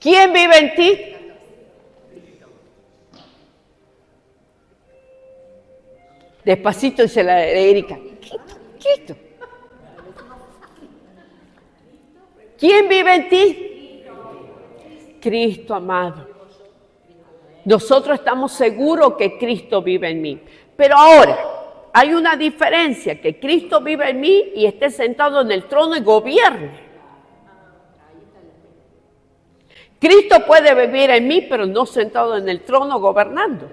¿Quién vive en ti? Despacito dice la Erika. Cristo. ¿Quién vive en ti? Cristo, amado. Nosotros estamos seguros que Cristo vive en mí. Pero ahora, hay una diferencia, que Cristo vive en mí y esté sentado en el trono y gobierne. Cristo puede vivir en mí, pero no sentado en el trono gobernando.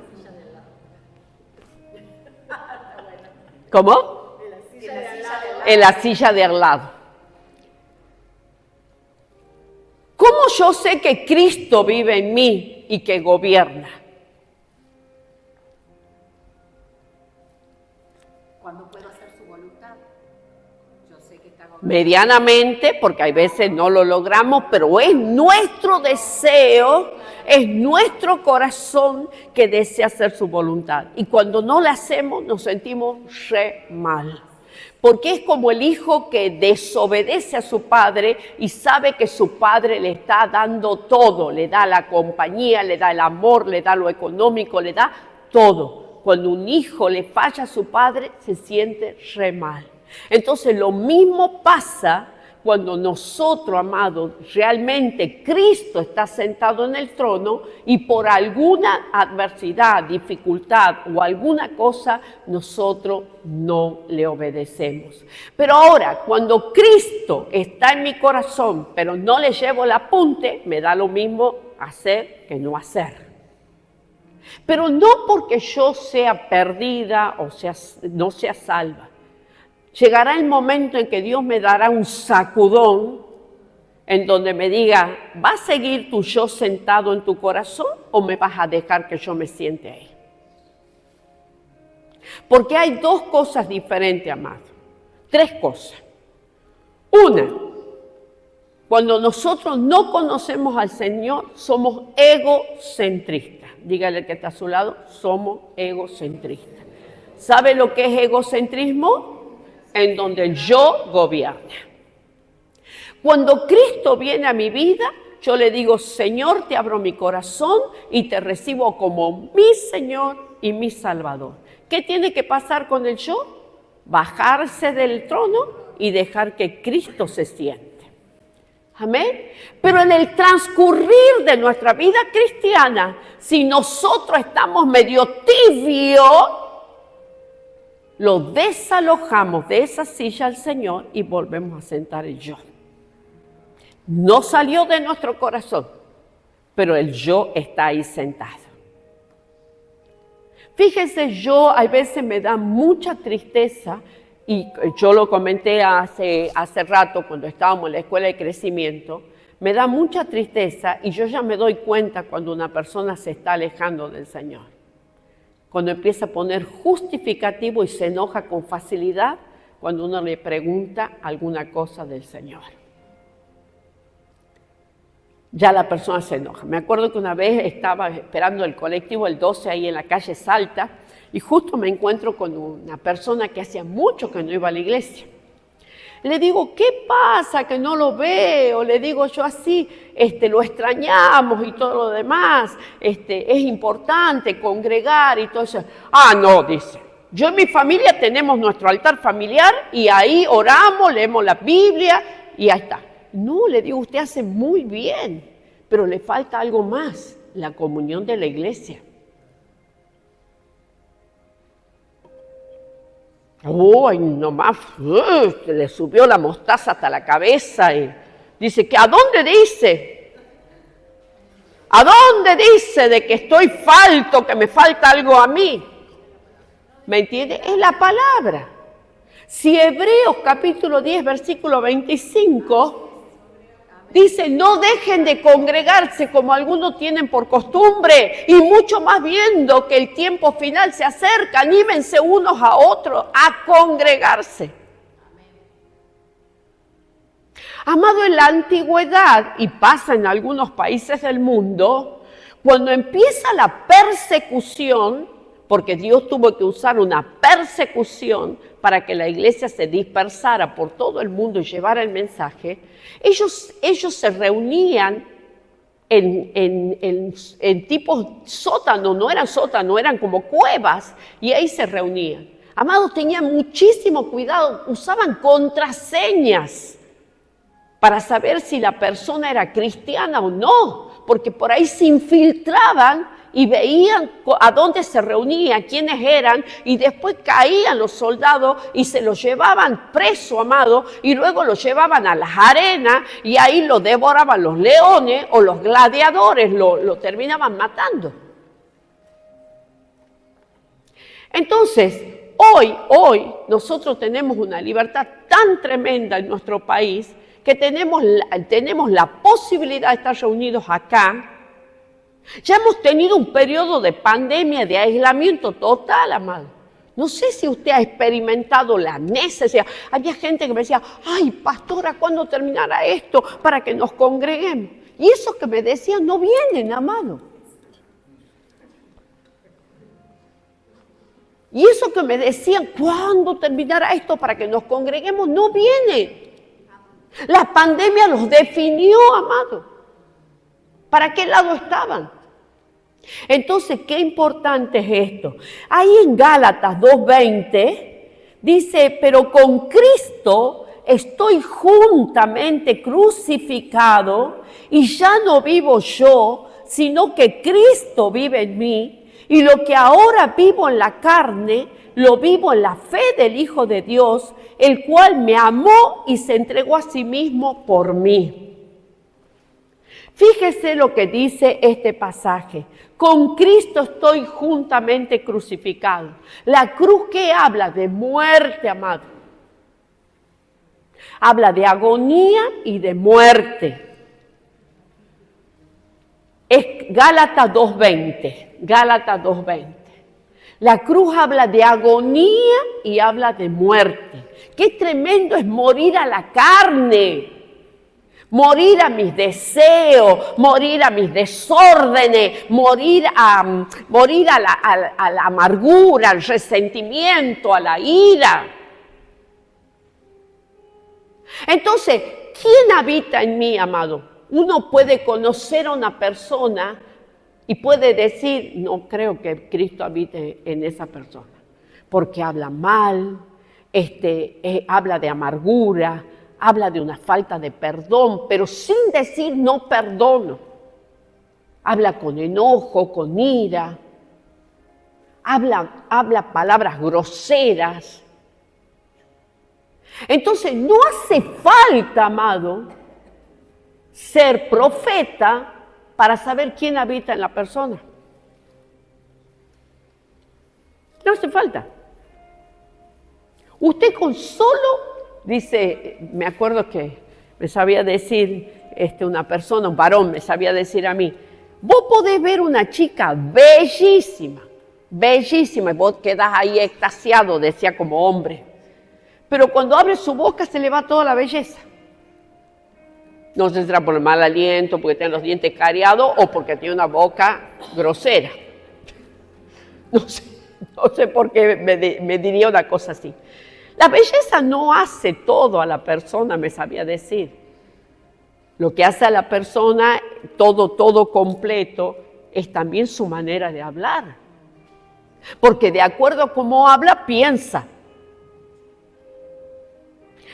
¿Cómo? En la silla de al lado. ¿Cómo yo sé que Cristo vive en mí y que gobierna? Cuando puedo hacer su voluntad. Yo sé que está gobernando. Medianamente, porque hay veces no lo logramos, pero es nuestro deseo, es nuestro corazón que desea hacer su voluntad. Y cuando no la hacemos, nos sentimos re mal. Porque es como el hijo que desobedece a su padre y sabe que su padre le está dando todo. Le da la compañía, le da el amor, le da lo económico, le da todo. Cuando un hijo le falla a su padre, se siente re mal. Entonces lo mismo pasa cuando nosotros, amados, realmente Cristo está sentado en el trono y por alguna adversidad, dificultad o alguna cosa, nosotros no le obedecemos. Pero ahora, cuando Cristo está en mi corazón, pero no le llevo el apunte, me da lo mismo hacer que no hacer. Pero no porque yo sea perdida o no sea salva. Llegará el momento en que Dios me dará un sacudón en donde me diga, ¿vas a seguir tu yo sentado en tu corazón o me vas a dejar que yo me siente ahí? Porque hay dos cosas diferentes, amado. Tres cosas. Una, cuando nosotros no conocemos al Señor, somos egocentristas. Dígale al que está a su lado, somos egocentristas. ¿Sabe lo que es egocentrismo? En donde el yo gobierna. Cuando Cristo viene a mi vida, yo le digo, Señor, te abro mi corazón y te recibo como mi Señor y mi Salvador. ¿Qué tiene que pasar con el yo? Bajarse del trono y dejar que Cristo se siente. Amén. Pero en el transcurrir de nuestra vida cristiana, si nosotros estamos medio tibios, lo desalojamos de esa silla al Señor y volvemos a sentar el yo. No salió de nuestro corazón, pero el yo está ahí sentado. Fíjese, yo a veces me da mucha tristeza, y yo lo comenté hace rato cuando estábamos en la escuela de crecimiento, me da mucha tristeza y yo ya me doy cuenta cuando una persona se está alejando del Señor. Cuando empieza a poner justificativo y se enoja con facilidad cuando uno le pregunta alguna cosa del Señor. Ya la persona se enoja. Me acuerdo que una vez estaba esperando el colectivo, el 12, ahí en la calle Salta, y justo me encuentro con una persona que hacía mucho que no iba a la iglesia. Le digo, ¿qué pasa que no lo veo? Le digo yo así, lo extrañamos y todo lo demás, es importante congregar y todo eso. Ah, no, dice, yo y mi familia tenemos nuestro altar familiar y ahí oramos, leemos la Biblia y ahí está. No, le digo, usted hace muy bien, pero le falta algo más, la comunión de la iglesia. Uy, nomás, le subió la mostaza hasta la cabeza y dice, ¿a dónde dice? ¿A dónde dice de que estoy falto, que me falta algo a mí? ¿Me entiende? Es la palabra. Si Hebreos capítulo 10, versículo 25, dice, no dejen de congregarse como algunos tienen por costumbre, y mucho más viendo que el tiempo final se acerca, anímense unos a otros a congregarse. Amado, en la antigüedad, y pasa en algunos países del mundo, cuando empieza la persecución, porque Dios tuvo que usar una persecución para que la iglesia se dispersara por todo el mundo y llevara el mensaje, ellos se reunían en tipos sótanos, no eran sótanos, eran como cuevas, y ahí se reunían. Amados, tenían muchísimo cuidado, usaban contraseñas para saber si la persona era cristiana o no, porque por ahí se infiltraban y veían a dónde se reunían, quiénes eran, y después caían los soldados y se los llevaban preso, amado, y luego los llevaban a las arenas y ahí lo devoraban los leones o los gladiadores, lo terminaban matando. Entonces, hoy nosotros tenemos una libertad tan tremenda en nuestro país que tenemos la posibilidad de estar reunidos acá. Ya hemos tenido un periodo de pandemia, de aislamiento total, amado. No sé si usted ha experimentado la necesidad. Había gente que me decía, ay, pastora, ¿cuándo terminará esto para que nos congreguemos? Y esos que me decían no vienen, amado. Y esos que me decían, ¿cuándo terminará esto para que nos congreguemos? No vienen. La pandemia los definió, amado. ¿Para qué lado estaban? Entonces, qué importante es esto. Ahí en Gálatas 2:20 dice, pero con Cristo estoy juntamente crucificado y ya no vivo yo, sino que Cristo vive en mí. Y lo que ahora vivo en la carne, lo vivo en la fe del Hijo de Dios, el cual me amó y se entregó a sí mismo por mí. Fíjese lo que dice este pasaje. Con Cristo estoy juntamente crucificado. La cruz que habla de muerte, amado. Habla de agonía y de muerte. Es Gálatas 2:20. Gálatas 2:20. La cruz habla de agonía y habla de muerte. Qué tremendo es morir a la carne. Morir a mis deseos, morir a mis desórdenes, morir a la amargura, al resentimiento, a la ira. Entonces, ¿quién habita en mí, amado? Uno puede conocer a una persona y puede decir, no creo que Cristo habite en esa persona, porque habla mal, habla de amargura, habla de una falta de perdón, pero sin decir no perdono. Habla con enojo, con ira. Habla palabras groseras. Entonces, no hace falta, amado, ser profeta para saber quién habita en la persona. No hace falta. Usted con solo... Dice, me acuerdo que me sabía decir una persona, un varón, me sabía decir a mí, vos podés ver una chica bellísima, bellísima, y vos quedás ahí extasiado, decía como hombre, pero cuando abre su boca se le va toda la belleza. No sé si será por el mal aliento, porque tiene los dientes cariados o porque tiene una boca grosera. No sé por qué me diría una cosa así. La belleza no hace todo a la persona, me sabía decir. Lo que hace a la persona, todo completo, es también su manera de hablar. Porque de acuerdo a cómo habla, piensa.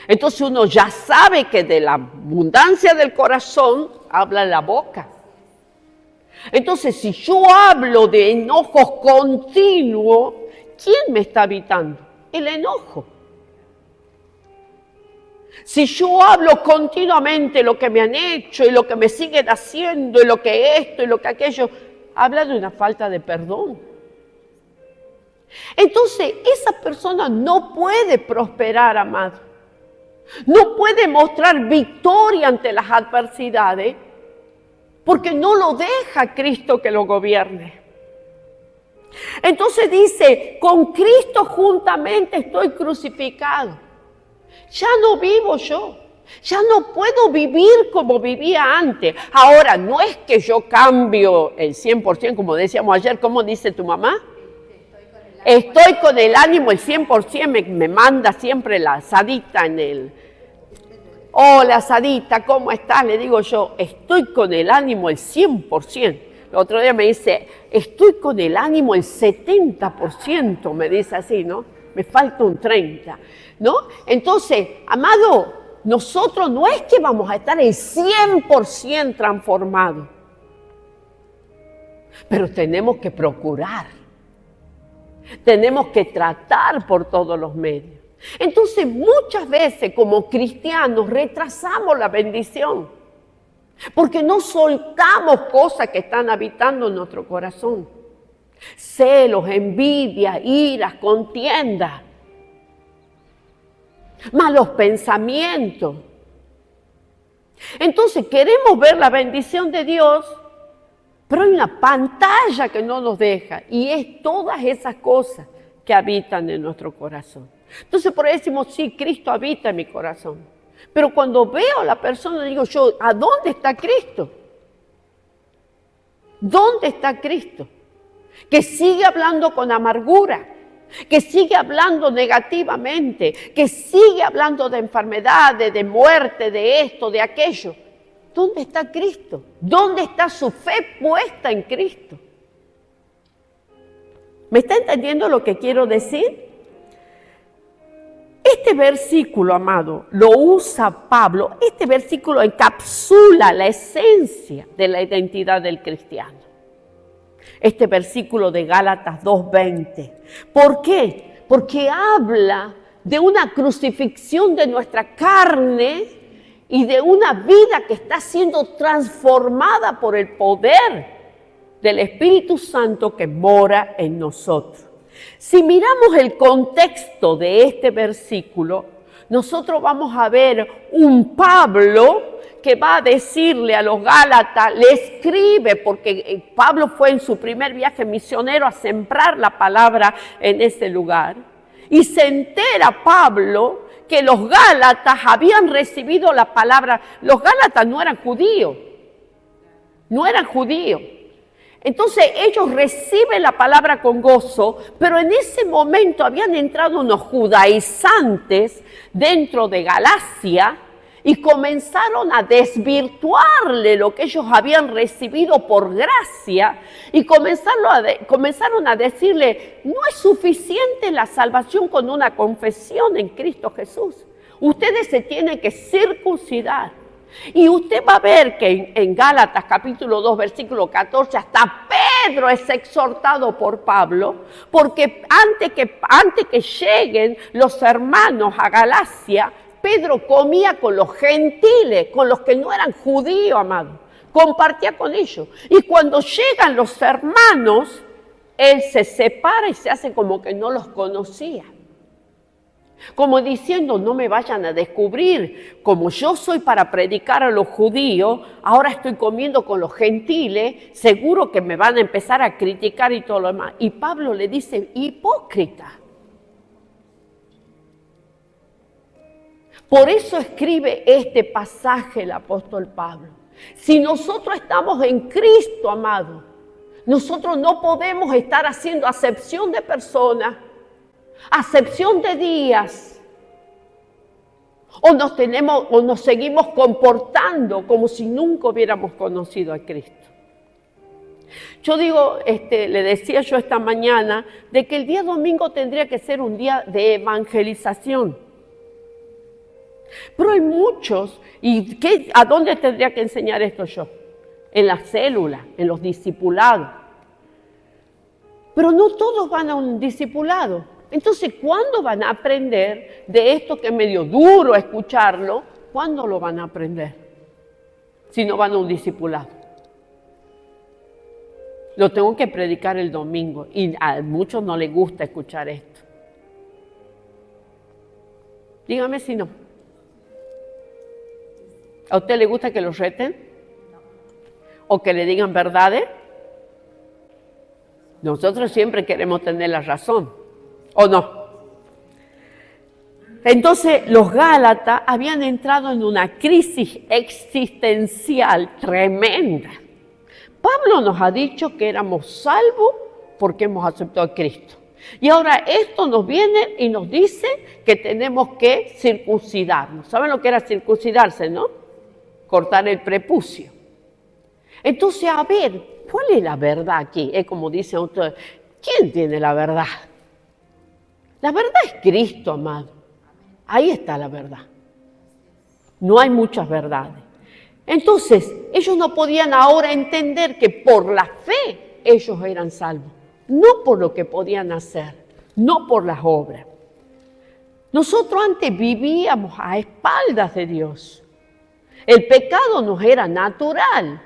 Entonces uno ya sabe que de la abundancia del corazón habla la boca. Entonces, si yo hablo de enojos continuos, ¿quién me está habitando? El enojo. Si yo hablo continuamente lo que me han hecho y lo que me siguen haciendo y lo que esto y lo que aquello, habla de una falta de perdón. Entonces, esa persona no puede prosperar, amado. No puede mostrar victoria ante las adversidades porque no lo deja Cristo que lo gobierne. Entonces dice, con Cristo juntamente estoy crucificado. Ya no vivo yo, ya no puedo vivir como vivía antes. Ahora, no es que yo cambio el 100%, como decíamos ayer, ¿cómo dice tu mamá? Estoy con el ánimo el 100%, me manda siempre la asadita Hola, Sadita, ¿cómo estás? Le digo yo, estoy con el ánimo el 100%. El otro día me dice, estoy con el ánimo el 70%, me dice así, ¿no? Me falta un 30%, ¿no? Entonces, amado, nosotros no es que vamos a estar el 100% transformados, pero tenemos que procurar, tenemos que tratar por todos los medios. Entonces, muchas veces como cristianos retrasamos la bendición porque no soltamos cosas que están habitando en nuestro corazón. Celos, envidia, iras, contienda, malos pensamientos. Entonces, queremos ver la bendición de Dios, pero hay una pantalla que no nos deja y es todas esas cosas que habitan en nuestro corazón. Entonces por eso decimos, sí, Cristo habita en mi corazón. Pero cuando veo a la persona, digo yo, ¿a dónde está Cristo? ¿Dónde está Cristo? Que sigue hablando con amargura, que sigue hablando negativamente, que sigue hablando de enfermedades, de muerte, de esto, de aquello. ¿Dónde está Cristo? ¿Dónde está su fe puesta en Cristo? ¿Me está entendiendo lo que quiero decir? Este versículo, amado, lo usa Pablo. Este versículo encapsula la esencia de la identidad del cristiano. Este versículo de Gálatas 2:20. ¿Por qué? Porque habla de una crucifixión de nuestra carne y de una vida que está siendo transformada por el poder del Espíritu Santo que mora en nosotros. Si miramos el contexto de este versículo, nosotros vamos a ver un Pablo que va a decirle a los Gálatas, le escribe, porque Pablo fue en su primer viaje misionero a sembrar la palabra en ese lugar, y se entera Pablo que los Gálatas habían recibido la palabra. Los Gálatas no eran judíos, Entonces ellos reciben la palabra con gozo, pero en ese momento habían entrado unos judaizantes dentro de Galacia y comenzaron a desvirtuarle lo que ellos habían recibido por gracia y comenzaron a decirle, no es suficiente la salvación con una confesión en Cristo Jesús. Ustedes se tienen que circuncidar. Y usted va a ver que en Gálatas capítulo 2 versículo 14 hasta Pedro es exhortado por Pablo, porque antes que lleguen los hermanos a Galacia, Pedro comía con los gentiles, con los que no eran judíos, amado, compartía con ellos. Y cuando llegan los hermanos, él se separa y se hace como que no los conocía. Como diciendo, no me vayan a descubrir, como yo soy para predicar a los judíos, ahora estoy comiendo con los gentiles, seguro que me van a empezar a criticar y todo lo demás. Y Pablo le dice, hipócrita. Por eso escribe este pasaje el apóstol Pablo. Si nosotros estamos en Cristo, amado, nosotros no podemos estar haciendo acepción de personas, acepción de días, o nos seguimos comportando como si nunca hubiéramos conocido a Cristo. Yo digo, le decía yo esta mañana, de que el día domingo tendría que ser un día de evangelización. Pero hay muchos, ¿a dónde tendría que enseñar esto yo? En las células, en los discipulados. Pero no todos van a un discipulado. Entonces, ¿cuándo van a aprender de esto que es medio duro escucharlo? ¿Cuándo lo van a aprender? Si no van a un discipulado. Lo tengo que predicar el domingo y a muchos no les gusta escuchar esto. Dígame si no. ¿A usted le gusta que lo reten? ¿O que le digan verdades? Nosotros siempre queremos tener la razón. ¿O no? Entonces los Gálatas habían entrado en una crisis existencial tremenda. Pablo nos ha dicho que éramos salvos porque hemos aceptado a Cristo. Y ahora esto nos viene y nos dice que tenemos que circuncidarnos. ¿Saben lo que era circuncidarse, no? Cortar el prepucio. Entonces, a ver, ¿cuál es la verdad aquí? Es como dice otro, ¿quién tiene la verdad? La verdad es Cristo, amado. Ahí está la verdad. No hay muchas verdades. Entonces, ellos no podían ahora entender que por la fe ellos eran salvos. No por lo que podían hacer, no por las obras. Nosotros antes vivíamos a espaldas de Dios. El pecado nos era natural.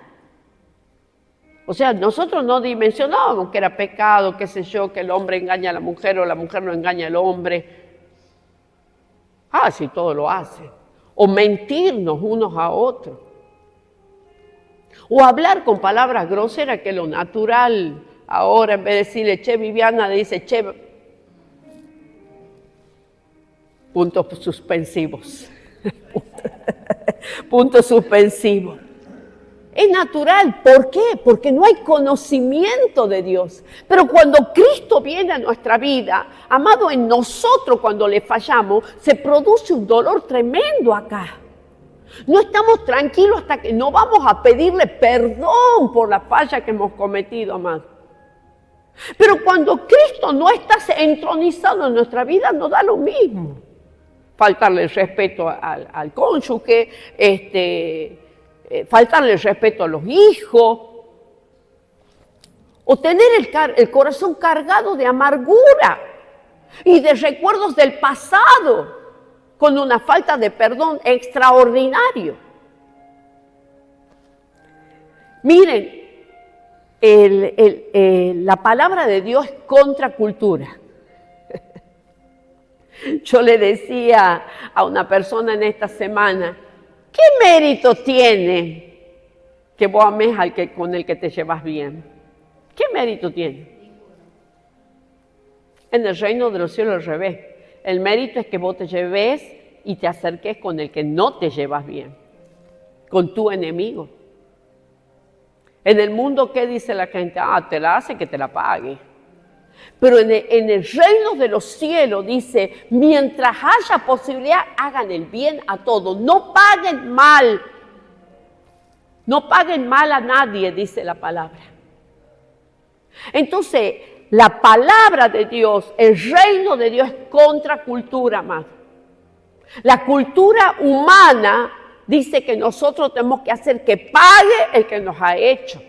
O sea, nosotros no dimensionábamos que era pecado, qué sé yo, que el hombre engaña a la mujer o la mujer no engaña al hombre. Sí, todo lo hace. O mentirnos unos a otros. O hablar con palabras groseras, que es lo natural. Ahora en vez de decirle, che, Viviana, le dice, che, puntos suspensivos. Puntos suspensivos. Es natural. ¿Por qué? Porque no hay conocimiento de Dios. Pero cuando Cristo viene a nuestra vida, amado, en nosotros cuando le fallamos, se produce un dolor tremendo acá. No estamos tranquilos hasta que no vamos a pedirle perdón por la falla que hemos cometido, amado. Pero cuando Cristo no está entronizado en nuestra vida, nos da lo mismo. Faltarle el respeto al cónyuge, faltarle el respeto a los hijos, o tener el corazón cargado de amargura y de recuerdos del pasado, con una falta de perdón extraordinario. Miren, la palabra de Dios es contracultura. Yo le decía a una persona en esta semana, ¿qué mérito tiene que vos ames con el que te llevas bien? ¿Qué mérito tiene? En el reino de los cielos al revés. El mérito es que vos te lleves y te acerques con el que no te llevas bien, con tu enemigo. En el mundo, ¿qué dice la gente? Te la hace, que te la pague. Pero en el reino de los cielos dice, mientras haya posibilidad, hagan el bien a todos. No paguen mal. No paguen mal a nadie, dice la palabra. Entonces, la palabra de Dios, el reino de Dios es contracultura, amado. La cultura humana dice que nosotros tenemos que hacer que pague el que nos ha hecho.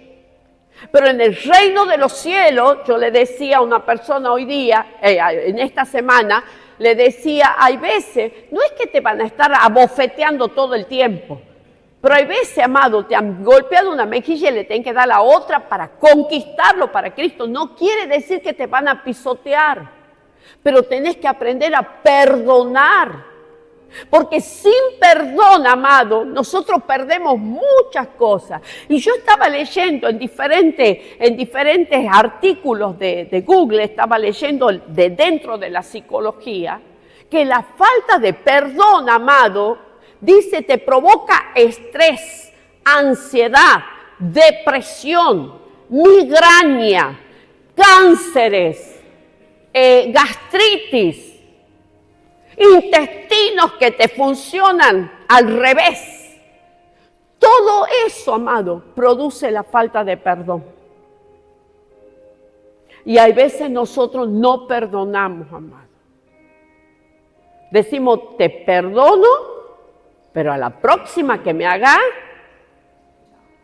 Pero en el reino de los cielos, yo le decía a una persona hoy día, en esta semana, le decía, hay veces, no es que te van a estar abofeteando todo el tiempo, pero hay veces, amado, te han golpeado una mejilla y le tienen que dar la otra para conquistarlo para Cristo. No quiere decir que te van a pisotear, pero tenés que aprender a perdonar. Porque sin perdón, amado, nosotros perdemos muchas cosas. Y yo estaba leyendo en diferentes artículos de Google, estaba leyendo de dentro de la psicología, que la falta de perdón, amado, dice, te provoca estrés, ansiedad, depresión, migraña, cánceres, gastritis, intestinos que te funcionan al revés. Todo eso, amado, produce la falta de perdón. Y hay veces nosotros no perdonamos, amado. Decimos, te perdono, pero a la próxima que me haga,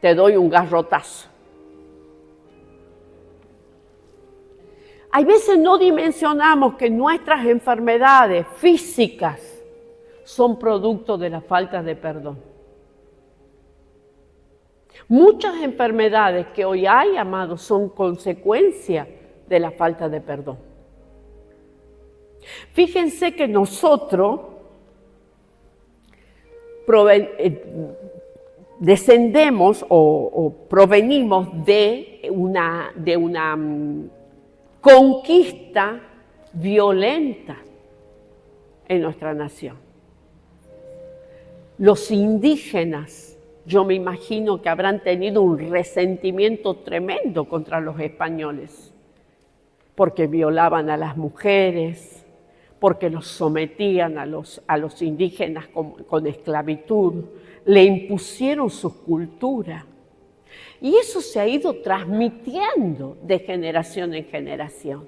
te doy un garrotazo. Hay veces no dimensionamos que nuestras enfermedades físicas son producto de la falta de perdón. Muchas enfermedades que hoy hay, amados, son consecuencia de la falta de perdón. Fíjense que nosotros descendemos o provenimos de una conquista violenta en nuestra nación. Los indígenas, yo me imagino que habrán tenido un resentimiento tremendo contra los españoles, porque violaban a las mujeres, porque los sometían a los indígenas con esclavitud, le impusieron su cultura. Y eso se ha ido transmitiendo de generación en generación.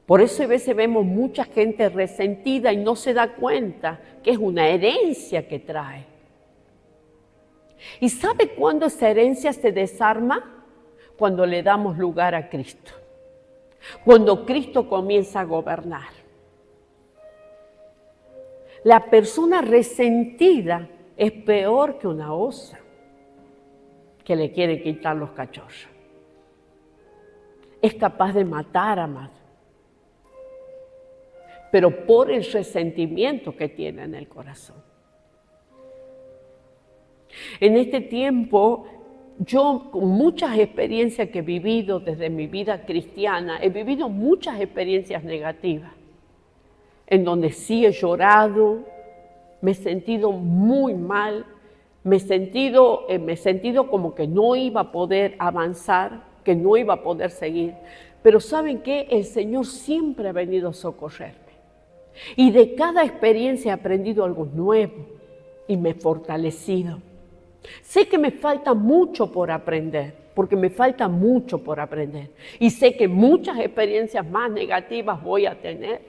Por eso a veces vemos mucha gente resentida y no se da cuenta que es una herencia que trae. ¿Y sabe cuándo esa herencia se desarma? Cuando le damos lugar a Cristo. Cuando Cristo comienza a gobernar. La persona resentida es peor que una osa que le quiere quitar los cachorros. Es capaz de matar, amado. Pero por el resentimiento que tiene en el corazón. En este tiempo, yo con muchas experiencias que he vivido desde mi vida cristiana, he vivido muchas experiencias negativas, en donde sí he llorado, me he sentido muy mal, me he sentido como que no iba a poder avanzar, que no iba a poder seguir. Pero ¿saben qué? El Señor siempre ha venido a socorrerme. Y de cada experiencia he aprendido algo nuevo y me he fortalecido. Sé que me falta mucho por aprender, porque me falta mucho por aprender. Y sé que muchas experiencias más negativas voy a tener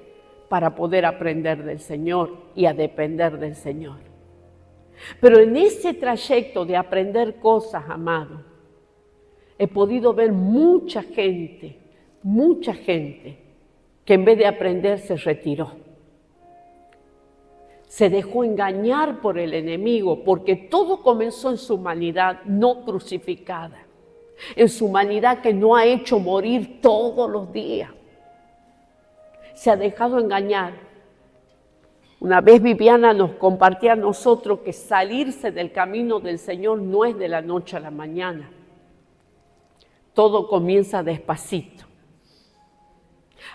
para poder aprender del Señor y a depender del Señor. Pero en ese trayecto de aprender cosas, amado, he podido ver mucha gente que en vez de aprender se retiró. Se dejó engañar por el enemigo, porque todo comenzó en su humanidad no crucificada, en su humanidad que no ha hecho morir todos los días. Se ha dejado engañar. Una vez Viviana nos compartía a nosotros que salirse del camino del Señor no es de la noche a la mañana. Todo comienza despacito.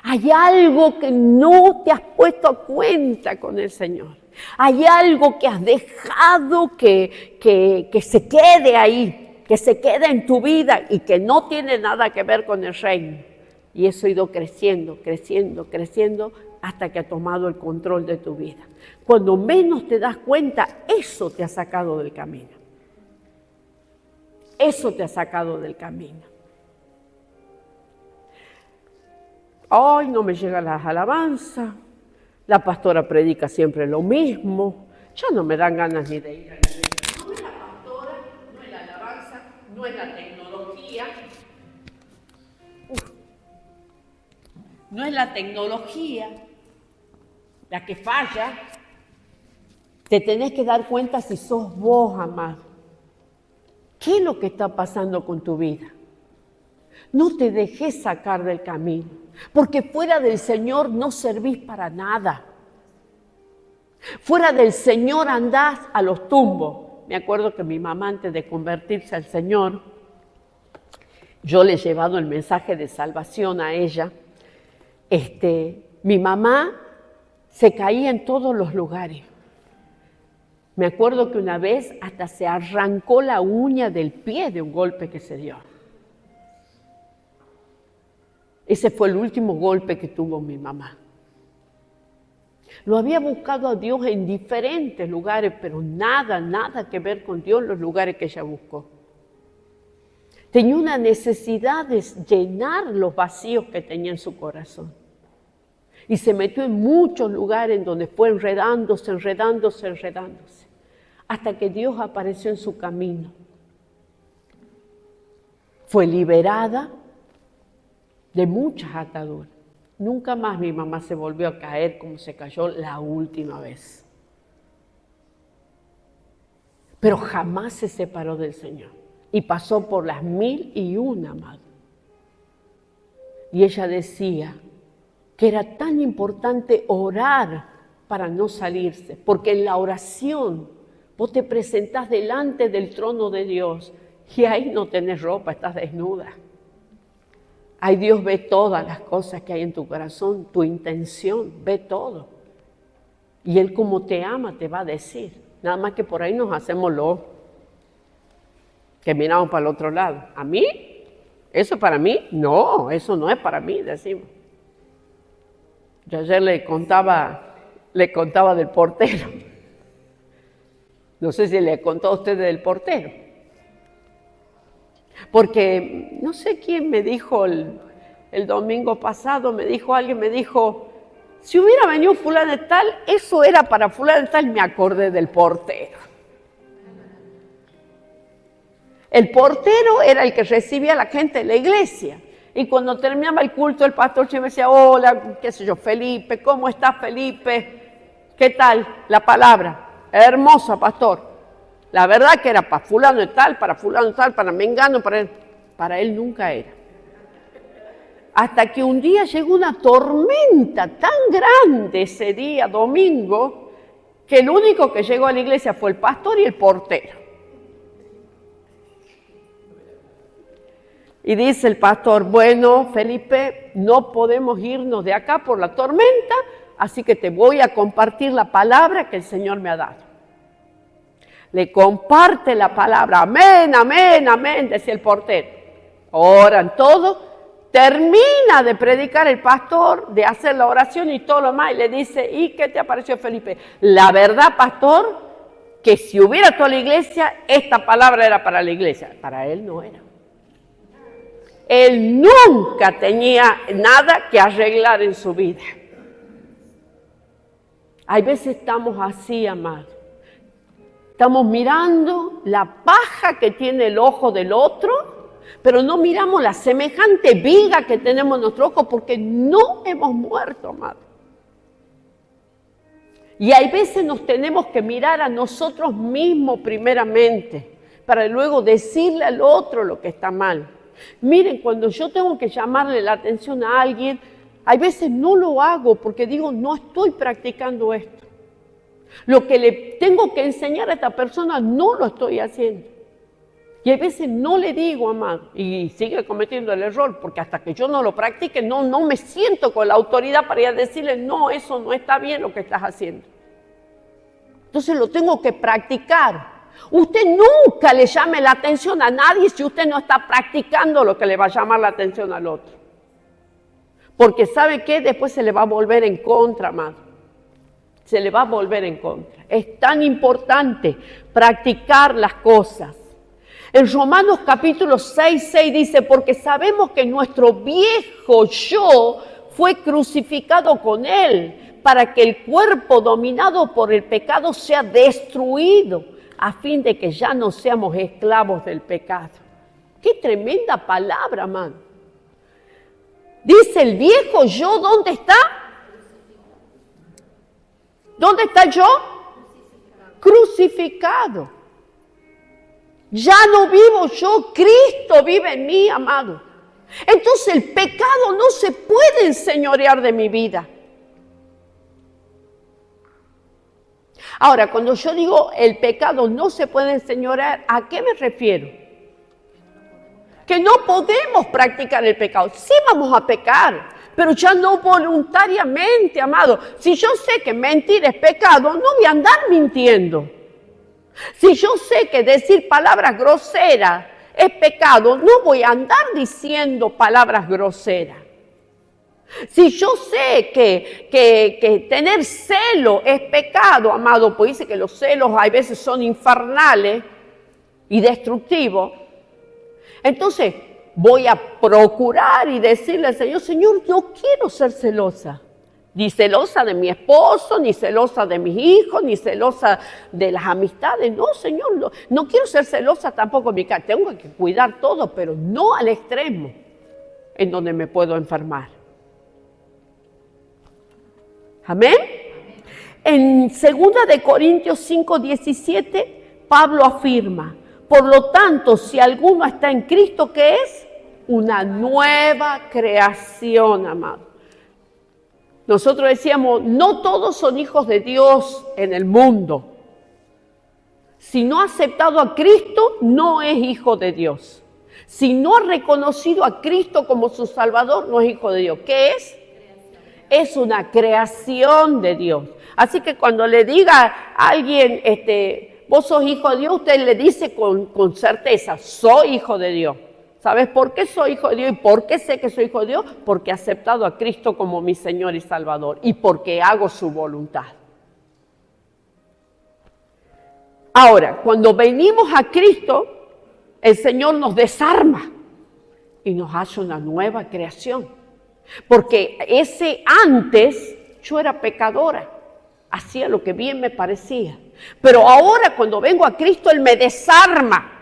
Hay algo que no te has puesto a cuenta con el Señor. Hay algo que has dejado que se quede ahí, que se quede en tu vida y que no tiene nada que ver con el reino. Y eso ha ido creciendo, creciendo, creciendo hasta que ha tomado el control de tu vida. Cuando menos te das cuenta, eso te ha sacado del camino. Eso te ha sacado del camino. Ay, no me llegan las alabanzas. La pastora predica siempre lo mismo. Ya no me dan ganas ni de ir a la iglesia. No es la pastora, no es la alabanza, no es la tecnología. No es la tecnología la que falla. Te tenés que dar cuenta si sos vos, amado. ¿Qué es lo que está pasando con tu vida? No te dejes sacar del camino, porque fuera del Señor no servís para nada. Fuera del Señor andás a los tumbos. Me acuerdo que mi mamá, antes de convertirse al Señor, yo le he llevado el mensaje de salvación a ella. Mi mamá se caía en todos los lugares. Me acuerdo que una vez hasta se arrancó la uña del pie de un golpe que se dio. Ese fue el último golpe que tuvo mi mamá. Lo había buscado a Dios en diferentes lugares, pero nada que ver con Dios en los lugares que ella buscó. Tenía una necesidad de llenar los vacíos que tenía en su corazón. Y se metió en muchos lugares en donde fue enredándose, hasta que Dios apareció en su camino. Fue liberada de muchas ataduras. Nunca más mi mamá se volvió a caer como se cayó la última vez. Pero jamás se separó del Señor. Y pasó por las 1001, amado. Y ella decía que era tan importante orar para no salirse, porque en la oración vos te presentás delante del trono de Dios y ahí no tenés ropa, estás desnuda. Ahí Dios ve todas las cosas que hay en tu corazón, tu intención, ve todo. Y Él como te ama te va a decir. Nada más que por ahí nos hacemos que miramos para el otro lado. A mí, ¿Eso es para mí? No, eso no es para mí, decimos. Yo ayer le contaba del portero. No sé si le contó a usted del portero. Porque no sé quién me dijo el domingo pasado, alguien me dijo, si hubiera venido fulano de tal, eso era para fulano de tal, me acordé del portero. El portero era el que recibía a la gente de la iglesia. Y cuando terminaba el culto, el pastor siempre decía, hola, qué sé yo, Felipe, ¿cómo estás, Felipe? ¿Qué tal? La palabra, hermosa, pastor. La verdad que era para fulano de tal, para mengano, para él nunca era. Hasta que un día llegó una tormenta tan grande ese día, domingo, que el único que llegó a la iglesia fue el pastor y el portero. Y dice el pastor, bueno, Felipe, no podemos irnos de acá por la tormenta, así que te voy a compartir la palabra que el Señor me ha dado. Le comparte la palabra, amén, amén, amén, decía el portero. Oran todos, termina de predicar el pastor, de hacer la oración y todo lo demás, y le dice, ¿y qué te apareció, Felipe? La verdad, pastor, que si hubiera toda la iglesia, esta palabra era para la iglesia. Para él no era. Él nunca tenía nada que arreglar en su vida. Hay veces estamos así, amados. Estamos mirando la paja que tiene el ojo del otro, pero no miramos la semejante viga que tenemos en nuestro ojo porque no hemos muerto, amados. Y hay veces nos tenemos que mirar a nosotros mismos primeramente, para luego decirle al otro lo que está mal. Miren, cuando yo tengo que llamarle la atención a alguien, hay veces no lo hago porque digo, no estoy practicando esto. Lo que le tengo que enseñar a esta persona no lo estoy haciendo. Y hay veces no le digo, amado, y sigue cometiendo el error, porque hasta que yo no lo practique, no me siento con la autoridad para ir a decirle, no, eso no está bien lo que estás haciendo. Entonces lo tengo que practicar. Usted nunca le llame la atención a nadie si usted no está practicando lo que le va a llamar la atención al otro. Porque ¿sabe qué? Después se le va a volver en contra, amado. Se le va a volver en contra. Es tan importante practicar las cosas. En Romanos capítulo 6 dice, porque sabemos que nuestro viejo yo fue crucificado con él para que el cuerpo dominado por el pecado sea destruido, a fin de que ya no seamos esclavos del pecado. ¡Qué tremenda palabra, hermano! Dice el viejo yo, ¿dónde está? ¿Dónde está yo? Crucificado. Ya no vivo yo, Cristo vive en mí, amado. Entonces el pecado no se puede enseñorear de mi vida. Ahora, cuando yo digo el pecado no se puede enseñorear, ¿a qué me refiero? Que no podemos practicar el pecado. Sí vamos a pecar, pero ya no voluntariamente, amado. Si yo sé que mentir es pecado, no voy a andar mintiendo. Si yo sé que decir palabras groseras es pecado, no voy a andar diciendo palabras groseras. Si yo sé que tener celo es pecado, amado, pues dice que los celos a veces son infernales y destructivos, entonces voy a procurar y decirle al Señor, Señor, no quiero ser celosa. Ni celosa de mi esposo, ni celosa de mis hijos, ni celosa de las amistades. No, Señor, no quiero ser celosa tampoco de mi casa. Tengo que cuidar todo, pero no al extremo en donde me puedo enfermar. Amén. En 2 Corintios 5:17, Pablo afirma, por lo tanto, si alguno está en Cristo, ¿qué es? Una nueva creación, amado. Nosotros decíamos, no todos son hijos de Dios en el mundo. Si no ha aceptado a Cristo, no es hijo de Dios. Si no ha reconocido a Cristo como su Salvador, no es hijo de Dios. ¿Qué es? Es una creación de Dios. Así que cuando le diga a alguien, vos sos hijo de Dios, usted le dice con certeza, soy hijo de Dios. ¿Sabes por qué soy hijo de Dios y por qué sé que soy hijo de Dios? Porque he aceptado a Cristo como mi Señor y Salvador y porque hago su voluntad. Ahora, cuando venimos a Cristo, el Señor nos desarma y nos hace una nueva creación. Porque ese antes yo era pecadora, hacía lo que bien me parecía. Pero ahora cuando vengo a Cristo, Él me desarma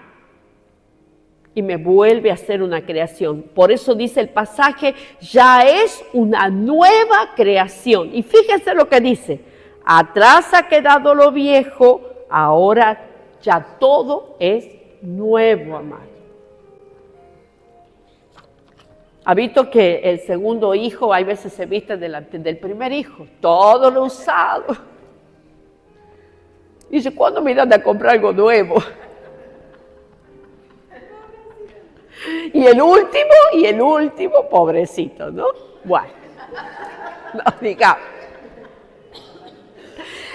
y me vuelve a hacer una creación. Por eso dice el pasaje, ya es una nueva creación. Y fíjense lo que dice, atrás ha quedado lo viejo, ahora ya todo es nuevo, amado. Ha visto que el segundo hijo, hay veces se viste delante del primer hijo, todo lo usado. Y dice, ¿cuándo me irán a comprar algo nuevo? Y el último, pobrecito, ¿no? Bueno, no digamos.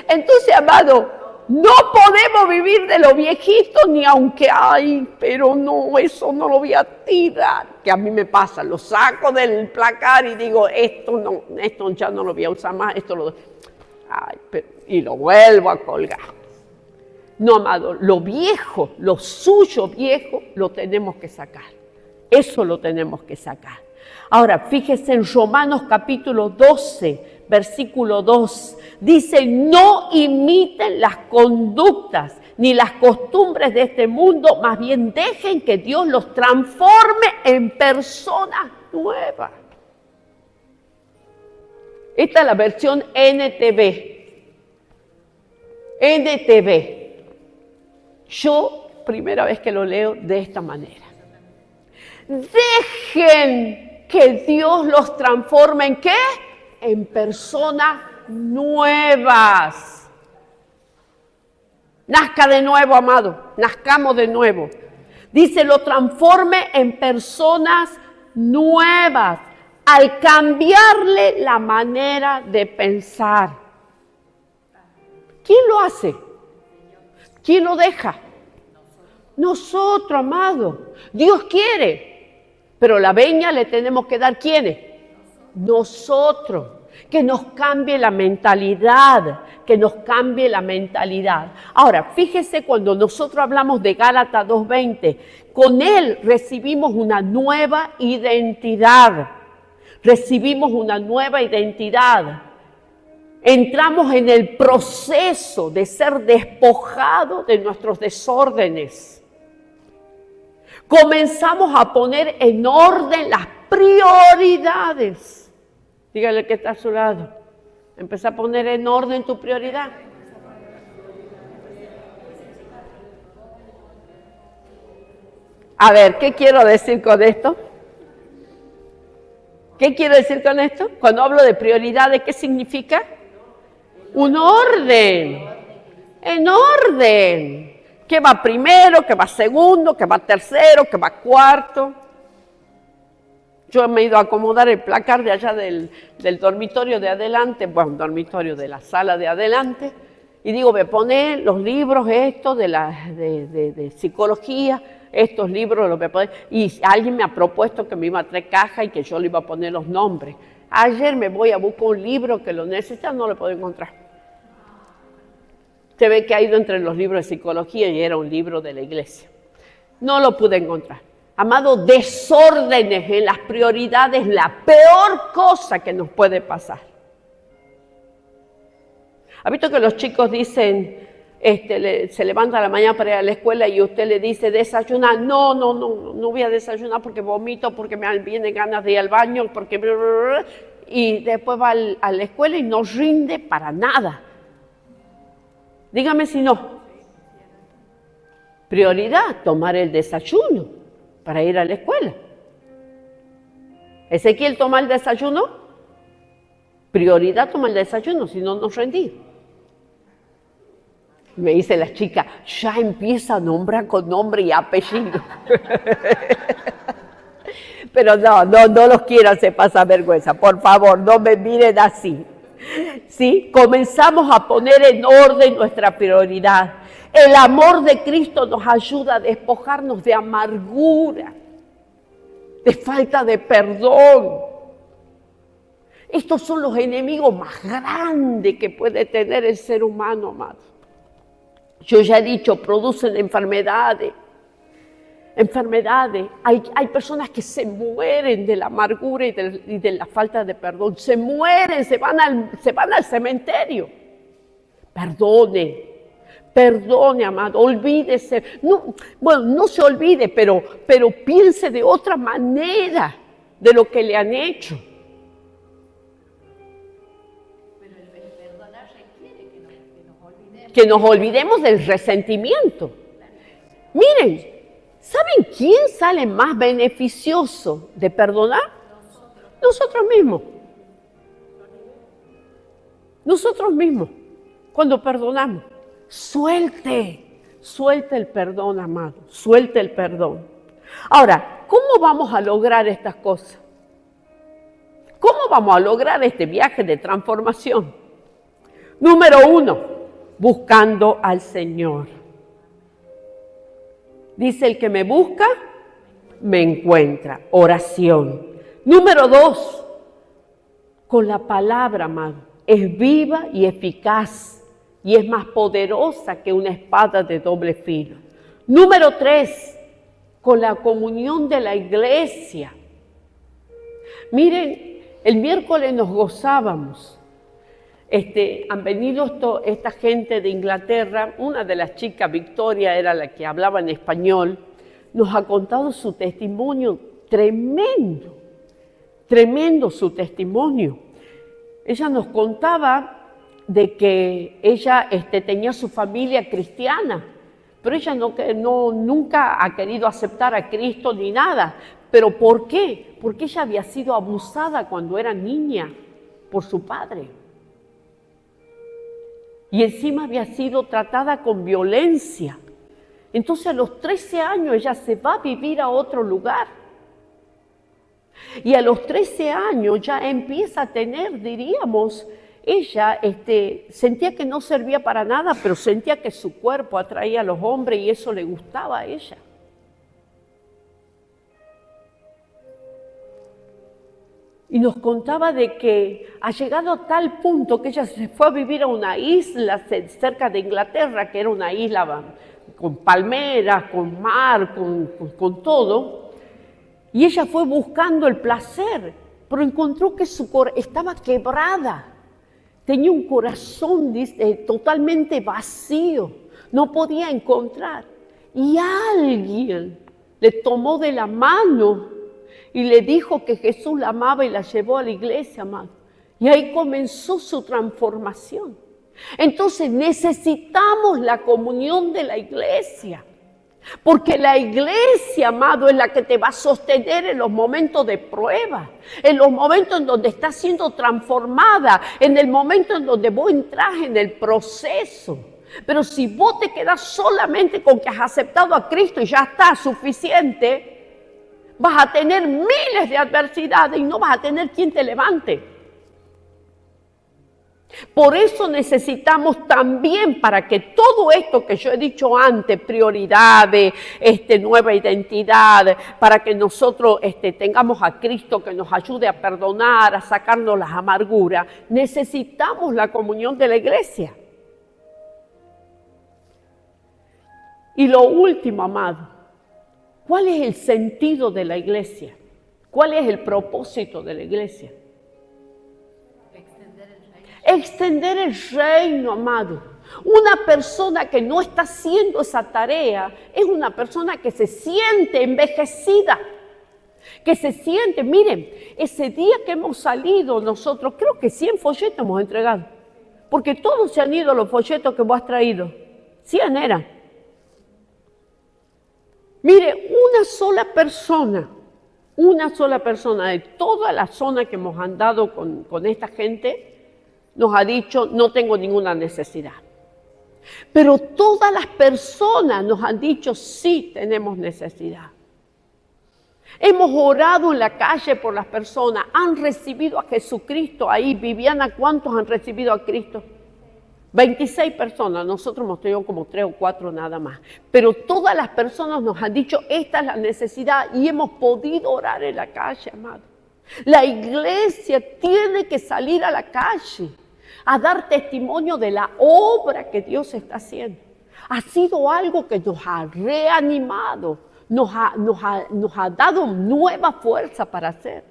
Entonces, amado, no podemos vivir de lo viejito ni aunque hay, pero no, eso no lo voy a tirar. Que a mí me pasa, lo saco del placar y digo, esto ya no lo voy a usar más, y lo vuelvo a colgar. No, amado, lo viejo, lo suyo viejo, lo tenemos que sacar. Eso lo tenemos que sacar. Ahora, fíjese en Romanos capítulo 12, versículo 2. Dice, no imiten las conductas ni las costumbres de este mundo, más bien dejen que Dios los transforme en personas nuevas. Esta es la versión NTV. NTV. Yo, primera vez que lo leo de esta manera. Dejen que Dios los transforme ¿en qué? En personas nuevas. Nazca de nuevo, amado. Nazcamos de nuevo. Dice, lo transforme en personas nuevas al cambiarle la manera de pensar. ¿Quién lo hace? ¿Quién lo deja? Nosotros, amado. Dios quiere. Pero la veña le tenemos que dar, ¿quiénes? Nosotros. Que nos cambie la mentalidad. Que nos cambie la mentalidad. Ahora, fíjese cuando nosotros hablamos de Gálatas 2:20. Con Él recibimos una nueva identidad. Recibimos una nueva identidad. Entramos en el proceso de ser despojados de nuestros desórdenes. Comenzamos a poner en orden las prioridades. Dígale que está a su lado. Empieza a poner en orden tu prioridad. A ver, ¿qué quiero decir con esto? ¿Qué quiero decir con esto? Cuando hablo de prioridades, ¿qué significa? Un orden. En orden. ¿Qué va primero? ¿Qué va segundo? ¿Qué va tercero? ¿Qué va cuarto? Yo me he ido a acomodar el placar de allá del dormitorio de adelante, bueno, dormitorio de la sala de adelante, y digo, me pone los libros estos de psicología, estos libros los voy a poner, y alguien me ha propuesto que me iba a traer caja y que yo le iba a poner los nombres. Ayer me voy a buscar un libro que lo necesita, no lo puedo encontrar. Usted ve que ha ido entre los libros de psicología y era un libro de la iglesia. No lo pude encontrar. Amado, desórdenes en las prioridades, la peor cosa que nos puede pasar. ¿Ha visto que los chicos dicen, se levantan a la mañana para ir a la escuela y usted le dice desayunar? No voy a desayunar porque vomito, porque me vienen ganas de ir al baño, porque... Y después va a la escuela y no rinde para nada. Dígame si no. Prioridad, tomar el desayuno para ir a la escuela. Ezequiel toma el desayuno. Prioridad, toma el desayuno, si no, no rendí. Me dice la chica, ya empieza a nombrar con nombre y apellido. Pero no los quiero hacer pasar vergüenza. Por favor, no me miren así. ¿Sí? Comenzamos a poner en orden nuestra prioridad. El amor de Cristo nos ayuda a despojarnos de amargura. de falta de perdón. Estos son los enemigos más grandes que puede tener el ser humano, amado. Yo ya he dicho, producen enfermedades. Hay personas que se mueren de la amargura y de la falta de perdón. Se mueren, se van al cementerio. Perdone, amado, olvídese. No se olvide, pero piense de otra manera de lo que le han hecho. Pero el perdonar requiere que nos olvidemos del resentimiento. Miren, ¿saben quién sale más beneficioso de perdonar? Nosotros mismos. Nosotros mismos, cuando perdonamos. Suelte el perdón, amado, suelte el perdón. Ahora, ¿cómo vamos a lograr estas cosas? ¿Cómo vamos a lograr este viaje de transformación? Número 1, buscando al Señor. Dice, el que me busca, me encuentra. Oración. Número 2, con la palabra, amado. Es viva y eficaz. Y es más poderosa que una espada de doble filo. Número 3, con la comunión de la iglesia. Miren, el miércoles nos gozábamos. Han venido esta gente de Inglaterra, una de las chicas, Victoria, era la que hablaba en español, nos ha contado su testimonio tremendo su testimonio. Ella nos contaba de que ella tenía su familia cristiana, pero ella nunca ha querido aceptar a Cristo ni nada. ¿Pero por qué? Porque ella había sido abusada cuando era niña por su padre. Y encima había sido tratada con violencia. Entonces a los 13 años ella se va a vivir a otro lugar. Y a los 13 años ya empieza a tener, diríamos, ella sentía que no servía para nada, pero sentía que su cuerpo atraía a los hombres y eso le gustaba a ella. Y nos contaba de que ha llegado a tal punto que ella se fue a vivir a una isla cerca de Inglaterra, que era una isla con palmeras, con mar, con todo. Y ella fue buscando el placer, pero encontró que su corazón estaba quebrada. Tenía un corazón totalmente vacío, no podía encontrar. Y alguien le tomó de la mano y le dijo que Jesús la amaba y la llevó a la iglesia, amado. Y ahí comenzó su transformación. Entonces necesitamos la comunión de la iglesia. Porque la iglesia, amado, es la que te va a sostener en los momentos de prueba, en los momentos en donde estás siendo transformada, en el momento en donde vos entras en el proceso. Pero si vos te quedás solamente con que has aceptado a Cristo y ya está suficiente, vas a tener miles de adversidades y no vas a tener quien te levante. Por eso necesitamos también, para que todo esto que yo he dicho antes, prioridades, nueva identidad, para que nosotros tengamos a Cristo que nos ayude a perdonar, a sacarnos las amarguras, necesitamos la comunión de la iglesia. Y lo último, amado, ¿cuál es el sentido de la iglesia? ¿Cuál es el propósito de la iglesia? Extender el reino, amado. Una persona que no está haciendo esa tarea es una persona que se siente envejecida, que se siente, miren, ese día que hemos salido nosotros, creo que 100 folletos hemos entregado, porque todos se han ido los folletos que vos has traído, 100 eran. Mire, una sola persona de toda la zona que hemos andado con esta gente, nos ha dicho, no tengo ninguna necesidad. Pero todas las personas nos han dicho, sí tenemos necesidad. Hemos orado en la calle por las personas, han recibido a Jesucristo ahí. Viviana, ¿cuántos han recibido a Cristo? 26 personas, nosotros hemos tenido como 3 o 4 nada más. Pero todas las personas nos han dicho, esta es la necesidad y hemos podido orar en la calle, amado. La iglesia tiene que salir a la calle a dar testimonio de la obra que Dios está haciendo. Ha sido algo que nos ha reanimado, nos ha dado nueva fuerza para hacer.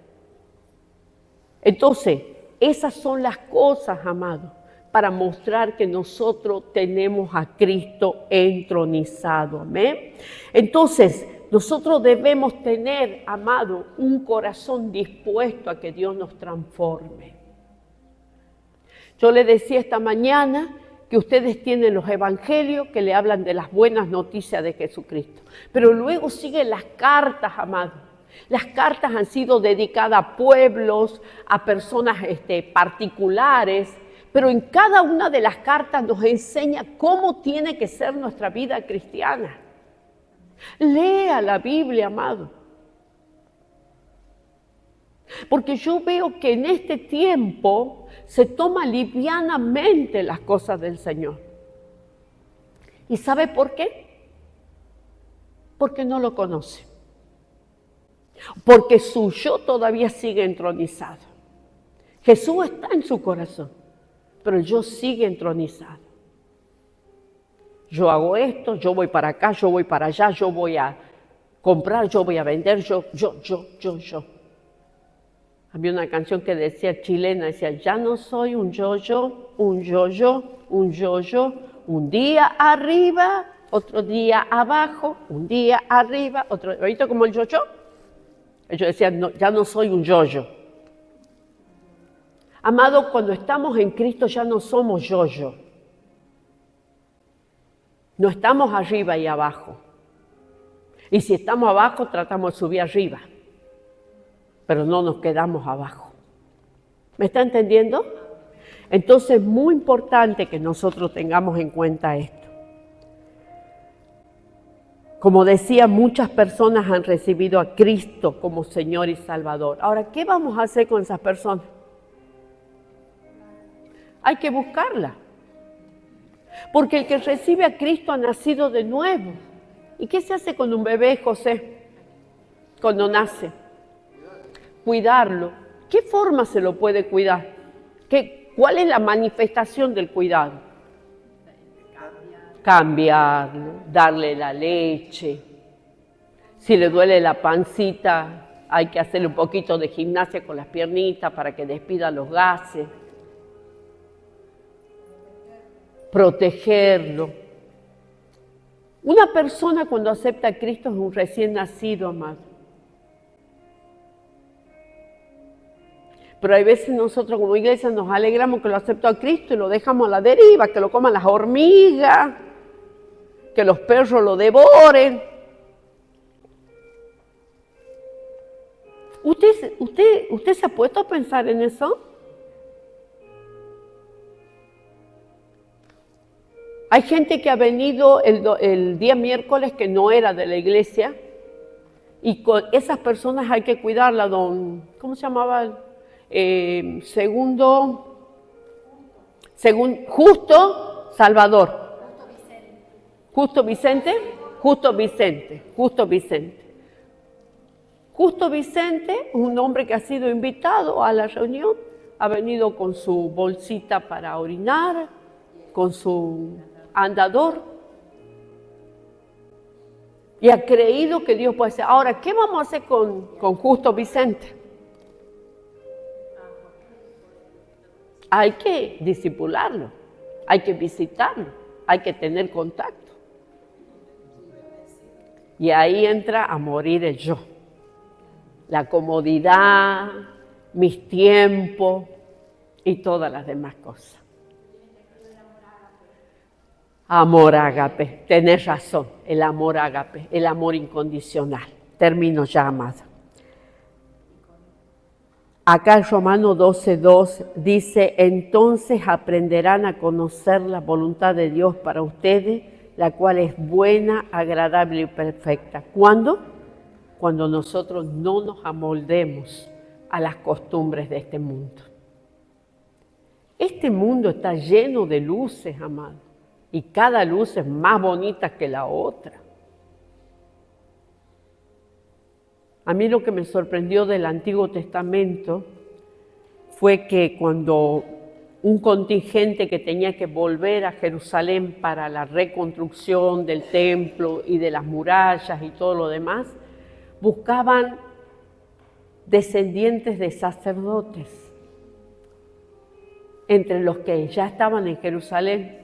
Entonces, esas son las cosas, amado, para mostrar que nosotros tenemos a Cristo entronizado. Amén. Entonces, nosotros debemos tener, amado, un corazón dispuesto a que Dios nos transforme. Yo le decía esta mañana que ustedes tienen los evangelios que le hablan de las buenas noticias de Jesucristo. Pero luego siguen las cartas, amado. Las cartas han sido dedicadas a pueblos, a personas particulares, pero en cada una de las cartas nos enseña cómo tiene que ser nuestra vida cristiana. Lea la Biblia, amado. Porque yo veo que en este tiempo se toma livianamente las cosas del Señor. ¿Y sabe por qué? Porque no lo conoce. Porque su yo todavía sigue entronizado. Jesús está en su corazón, pero el yo sigue entronizado. Yo hago esto, yo voy para acá, yo voy para allá, yo voy a comprar, yo voy a vender, yo. Había una canción que decía, chilena, decía, ya no soy un yo-yo, un día arriba, otro día abajo, un día arriba, otro. ¿Viste como el yo-yo? Ellos decían, no, ya no soy un yo-yo. Amado, cuando estamos en Cristo ya no somos yo-yo. No estamos arriba y abajo. Y si estamos abajo, tratamos de subir arriba. Pero no nos quedamos abajo. ¿Me está entendiendo? Entonces es muy importante que nosotros tengamos en cuenta esto. Como decía, muchas personas han recibido a Cristo como Señor y Salvador. Ahora, ¿qué vamos a hacer con esas personas? Hay que buscarla. Porque el que recibe a Cristo ha nacido de nuevo. ¿Y qué se hace con un bebé, José, cuando nace? Cuidarlo. ¿Qué forma se lo puede cuidar? ¿Cuál es la manifestación del cuidado? Cambiarlo, darle la leche. Si le duele la pancita, hay que hacerle un poquito de gimnasia con las piernitas para que despida los gases. Protegerlo. Una persona cuando acepta a Cristo es un recién nacido, amado. Pero hay veces nosotros como iglesia nos alegramos que lo aceptó a Cristo y lo dejamos a la deriva, que lo coman las hormigas, que los perros lo devoren. ¿Usted se ha puesto a pensar en eso? Hay gente que ha venido el día miércoles que no era de la iglesia y con esas personas hay que cuidarla, ¿cómo se llamaba? Justo Salvador. Justo Vicente. Justo Vicente es un hombre que ha sido invitado a la reunión, ha venido con su bolsita para orinar, con su andador y ha creído que Dios puede hacer. Ahora, ¿qué vamos a hacer con Justo Vicente? Hay que discipularlo, hay que visitarlo, hay que tener contacto. Y ahí entra a morir el yo. La comodidad, mis tiempos y todas las demás cosas. Amor ágape, tenés razón, el amor ágape, el amor incondicional. Termino ya, amado. Acá en Romanos 12:2 dice, entonces aprenderán a conocer la voluntad de Dios para ustedes, la cual es buena, agradable y perfecta. ¿Cuándo? Cuando nosotros no nos amoldemos a las costumbres de este mundo. Este mundo está lleno de luces, amado, y cada luz es más bonita que la otra. A mí lo que me sorprendió del Antiguo Testamento fue que cuando un contingente que tenía que volver a Jerusalén para la reconstrucción del templo y de las murallas y todo lo demás, buscaban descendientes de sacerdotes entre los que ya estaban en Jerusalén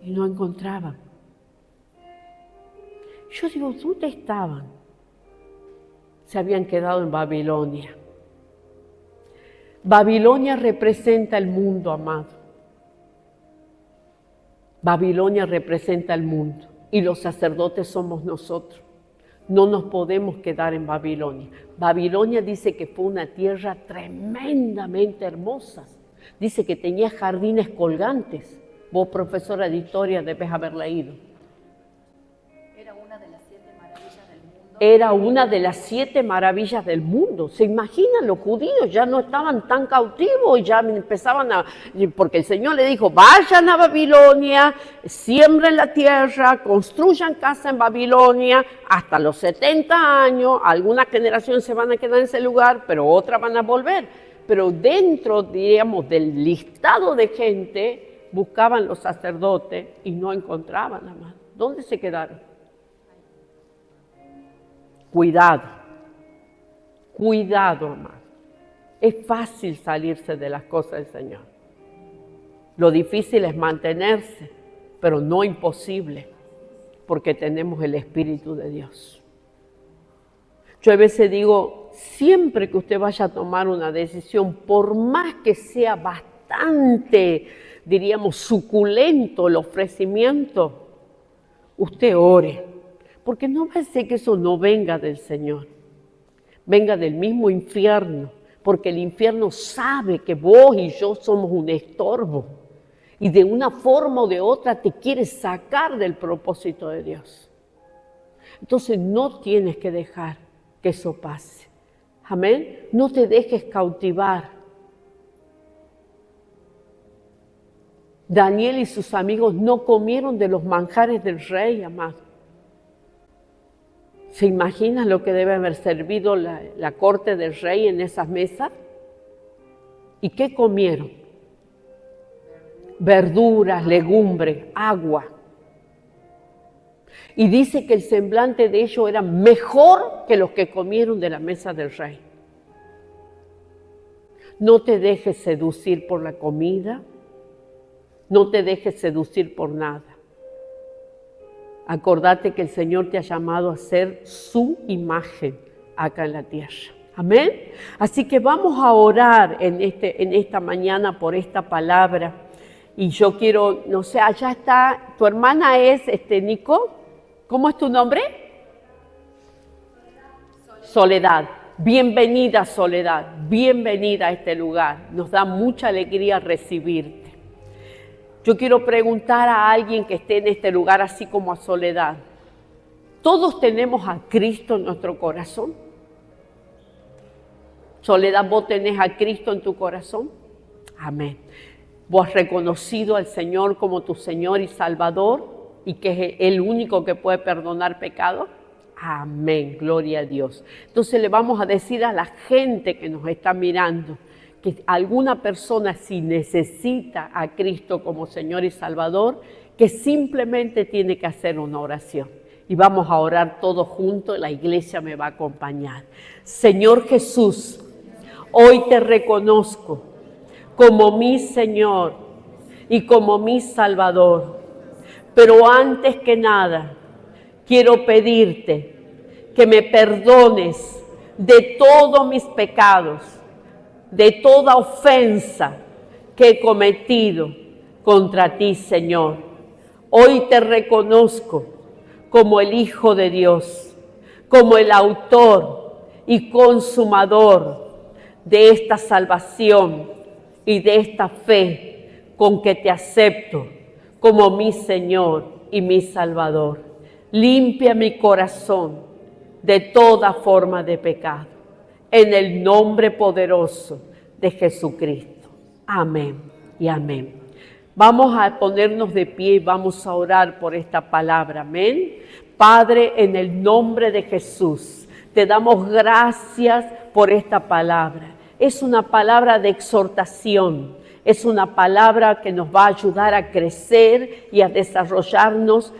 y no encontraban. Yo digo, ¿dónde estaban? Se habían quedado en Babilonia. Babilonia representa el mundo, amado. Babilonia representa el mundo y los sacerdotes somos nosotros. No nos podemos quedar en Babilonia. Babilonia dice que fue una tierra tremendamente hermosa. Dice que tenía jardines colgantes. Vos, profesora de historia, debes haber leído. Era una de las 7 maravillas del mundo. Era una de las 7 maravillas del mundo. ¿Se imaginan? Los judíos ya no estaban tan cautivos y ya empezaban a... Porque el Señor le dijo, vayan a Babilonia, siembren la tierra, construyan casa en Babilonia, hasta los 70 años, algunas generaciones se van a quedar en ese lugar, pero otras van a volver. Pero dentro, digamos, del listado de gente, buscaban los sacerdotes y no encontraban, amado. ¿Dónde se quedaron? Cuidado, cuidado, amado. Es fácil salirse de las cosas del Señor. Lo difícil es mantenerse, pero no imposible, porque tenemos el Espíritu de Dios. Yo a veces digo, siempre que usted vaya a tomar una decisión, por más que sea bastante, diríamos, suculento el ofrecimiento, usted ore. Porque no va a ser que eso no venga del Señor, venga del mismo infierno, porque el infierno sabe que vos y yo somos un estorbo y de una forma o de otra te quiere sacar del propósito de Dios. Entonces no tienes que dejar que eso pase. Amén. No te dejes cautivar. Daniel y sus amigos no comieron de los manjares del rey, amado. ¿Se imaginan lo que debe haber servido la corte del rey en esas mesas? ¿Y qué comieron? Verduras, legumbres, agua. Y dice que el semblante de ellos era mejor que los que comieron de la mesa del rey. No te dejes seducir por la comida, no te dejes seducir por nada. Acordate que el Señor te ha llamado a ser su imagen acá en la tierra. Amén. Así que vamos a orar en esta mañana por esta palabra. Y yo quiero, no sé, allá está, tu hermana es, Nico, ¿cómo es tu nombre? Soledad. Bienvenida, Soledad. Bienvenida a este lugar. Nos da mucha alegría recibirte. Yo quiero preguntar a alguien que esté en este lugar, así como a Soledad. ¿Todos tenemos a Cristo en nuestro corazón? Soledad, ¿vos tenés a Cristo en tu corazón? Amén. ¿Vos has reconocido al Señor como tu Señor y Salvador y que es el único que puede perdonar pecados? Amén, gloria a Dios. Entonces le vamos a decir a la gente que nos está mirando, que alguna persona si necesita a Cristo como Señor y Salvador, que simplemente tiene que hacer una oración. Y vamos a orar todos juntos, la iglesia me va a acompañar. Señor Jesús, hoy te reconozco como mi Señor y como mi Salvador. Pero antes que nada, quiero pedirte que me perdones de todos mis pecados, de toda ofensa que he cometido contra ti, Señor. Hoy te reconozco como el Hijo de Dios, como el autor y consumador de esta salvación y de esta fe con que te acepto como mi Señor y mi Salvador. Limpia mi corazón de toda forma de pecado. En el nombre poderoso de Jesucristo. Amén y amén. Vamos a ponernos de pie y vamos a orar por esta palabra. Amén. Padre, en el nombre de Jesús, te damos gracias por esta palabra. Es una palabra de exhortación. Es una palabra que nos va a ayudar a crecer y a desarrollarnos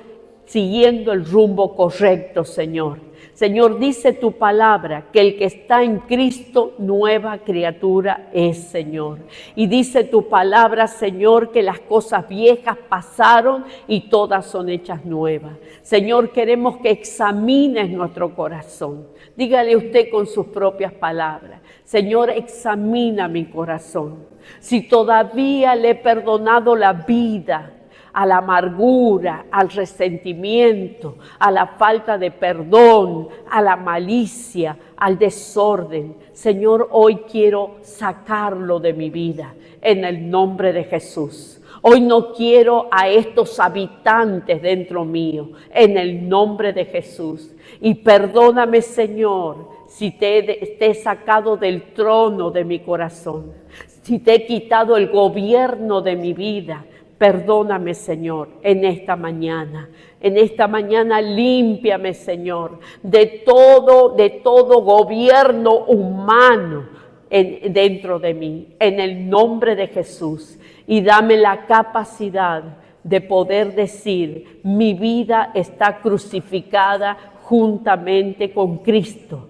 siguiendo el rumbo correcto, Señor. Señor, dice tu palabra que el que está en Cristo, nueva criatura es, Señor. Y dice tu palabra, Señor, que las cosas viejas pasaron y todas son hechas nuevas. Señor, queremos que examines nuestro corazón. Dígale usted con sus propias palabras: Señor, examina mi corazón. Si todavía le he perdonado la vida a la amargura, al resentimiento, a la falta de perdón, a la malicia, al desorden. Señor, hoy quiero sacarlo de mi vida en el nombre de Jesús. Hoy no quiero a estos habitantes dentro mío, en el nombre de Jesús. Y perdóname, Señor, si te he sacado del trono de mi corazón, si te he quitado el gobierno de mi vida. Perdóname, Señor, en esta mañana. En esta mañana límpiame, Señor, de todo gobierno humano dentro de mí, en el nombre de Jesús. Y dame la capacidad de poder decir: mi vida está crucificada juntamente con Cristo.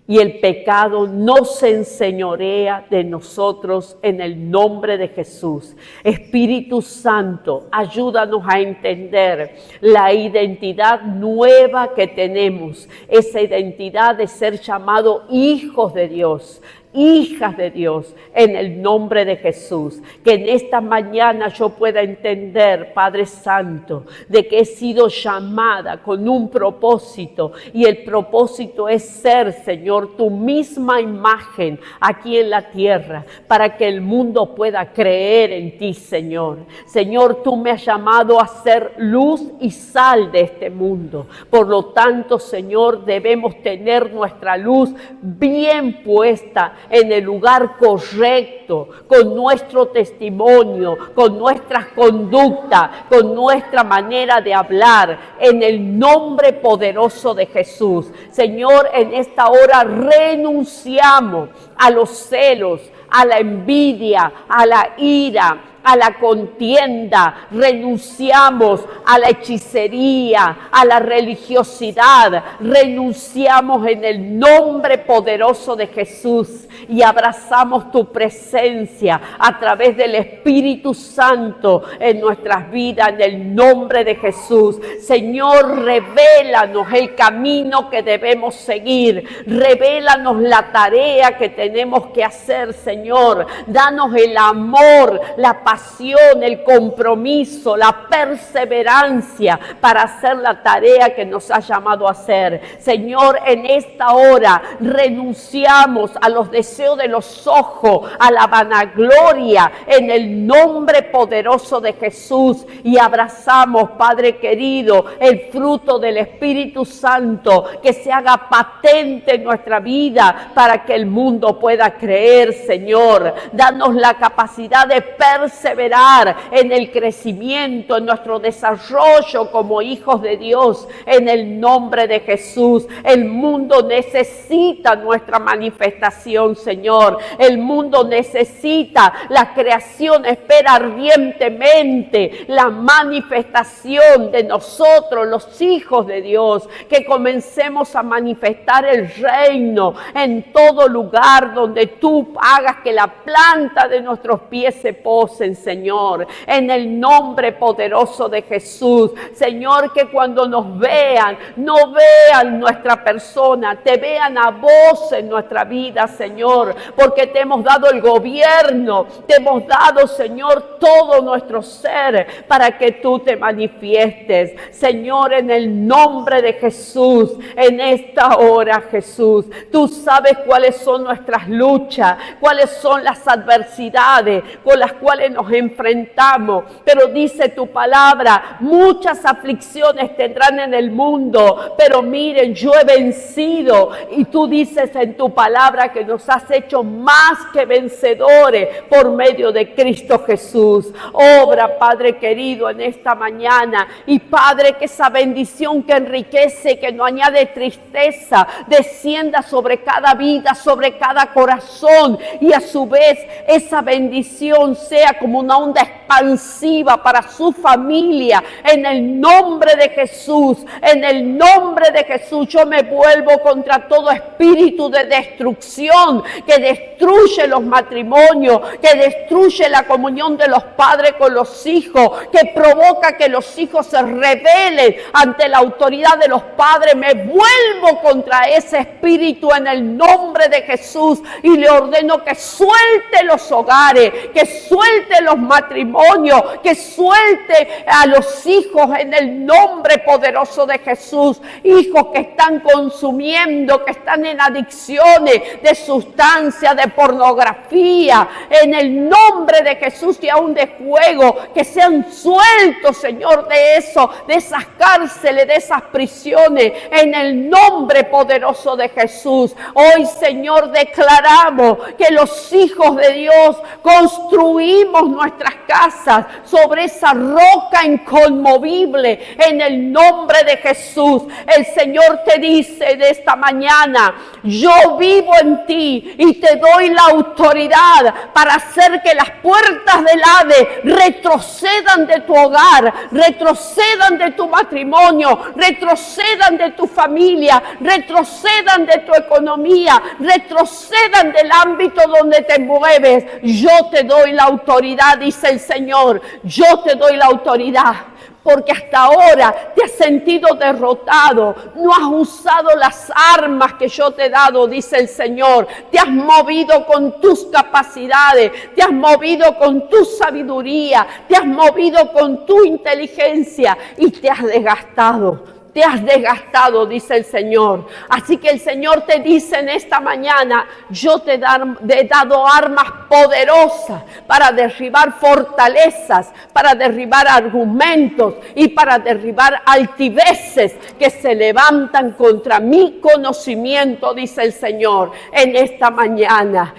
Y el pecado no se enseñorea de nosotros en el nombre de Jesús. Espíritu Santo, ayúdanos a entender la identidad nueva que tenemos. Esa identidad de ser llamados hijos de Dios, hijas de Dios, en el nombre de Jesús. Que en esta mañana yo pueda entender, Padre Santo, de que he sido llamada con un propósito, y el propósito es ser, Señor, tu misma imagen aquí en la tierra, para que el mundo pueda creer en ti, Señor. Señor, tú me has llamado a ser luz y sal de este mundo. Por lo tanto, Señor, debemos tener nuestra luz bien puesta en el lugar correcto, con nuestro testimonio, con nuestras conductas, con nuestra manera de hablar, en el nombre poderoso de Jesús. Señor, en esta hora renunciamos a los celos, a la envidia, a la ira, a la contienda. Renunciamos a la hechicería, a la religiosidad. Renunciamos en el nombre poderoso de Jesús y abrazamos tu presencia a través del Espíritu Santo en nuestras vidas, en el nombre de Jesús. Señor, revélanos el camino que debemos seguir. Revélanos la tarea que tenemos que hacer, Señor. Danos el amor, la pasión, el compromiso, la perseverancia para hacer la tarea que nos ha llamado a hacer. Señor, en esta hora renunciamos a los deseos de los ojos, a la vanagloria, en el nombre poderoso de Jesús, y abrazamos, Padre querido, el fruto del Espíritu Santo, que se haga patente en nuestra vida para que el mundo pueda creer, Señor. Danos la capacidad de perseverar en el crecimiento, en nuestro desarrollo como hijos de Dios, en el nombre de Jesús. El mundo necesita nuestra manifestación, Señor. El mundo necesita, la creación espera ardientemente la manifestación de nosotros, los hijos de Dios, que comencemos a manifestar el reino en todo lugar donde tú hagas que la planta de nuestros pies se posen, Señor, en el nombre poderoso de Jesús. Señor, que cuando nos vean, no vean nuestra persona, te vean a vos en nuestra vida, Señor, porque te hemos dado el gobierno, te hemos dado, Señor, todo nuestro ser para que tú te manifiestes. Señor, en el nombre de Jesús, en esta hora, Jesús, tú sabes cuáles son nuestras luchas, cuáles son las adversidades con las cuales nos enfrentamos, pero dice tu palabra: muchas aflicciones tendrán en el mundo, pero miren, yo he vencido. Y tú dices en tu palabra que nos has has hecho más que vencedores por medio de Cristo Jesús. Obra, Padre querido, en esta mañana. Y Padre, que esa bendición que enriquece, que no añade tristeza, descienda sobre cada vida, sobre cada corazón. Y a su vez, esa bendición sea como una onda expansiva para su familia. En el nombre de Jesús, en el nombre de Jesús, yo me vuelvo contra todo espíritu de destrucción que destruye los matrimonios, que destruye la comunión de los padres con los hijos, que provoca que los hijos se rebelen ante la autoridad de los padres. Me vuelvo contra ese espíritu en el nombre de Jesús y le ordeno que suelte los hogares, que suelte los matrimonios, que suelte a los hijos en el nombre poderoso de Jesús. Hijos que están consumiendo, que están en adicciones de sustancias, de pornografía, en el nombre de Jesús, y aún de juego, que sean sueltos, Señor, de eso, de esas cárceles, de esas prisiones, en el nombre poderoso de Jesús. Hoy, Señor, declaramos que los hijos de Dios construimos nuestras casas sobre esa roca inconmovible, en el nombre de Jesús. El Señor te dice de esta mañana: yo vivo en ti y te doy la autoridad para hacer que las puertas del Hades retrocedan de tu hogar, retrocedan de tu matrimonio, retrocedan de tu familia, retrocedan de tu economía, retrocedan del ámbito donde te mueves. Yo te doy la autoridad, dice el Señor, yo te doy la autoridad. Porque hasta ahora te has sentido derrotado, no has usado las armas que yo te he dado, dice el Señor. Te has movido con tus capacidades, te has movido con tu sabiduría, te has movido con tu inteligencia y te has desgastado. Te has desgastado, dice el Señor. Así que el Señor te dice en esta mañana: yo te he dado armas poderosas para derribar fortalezas, para derribar argumentos y para derribar altiveces que se levantan contra mi conocimiento, dice el Señor. En esta mañana,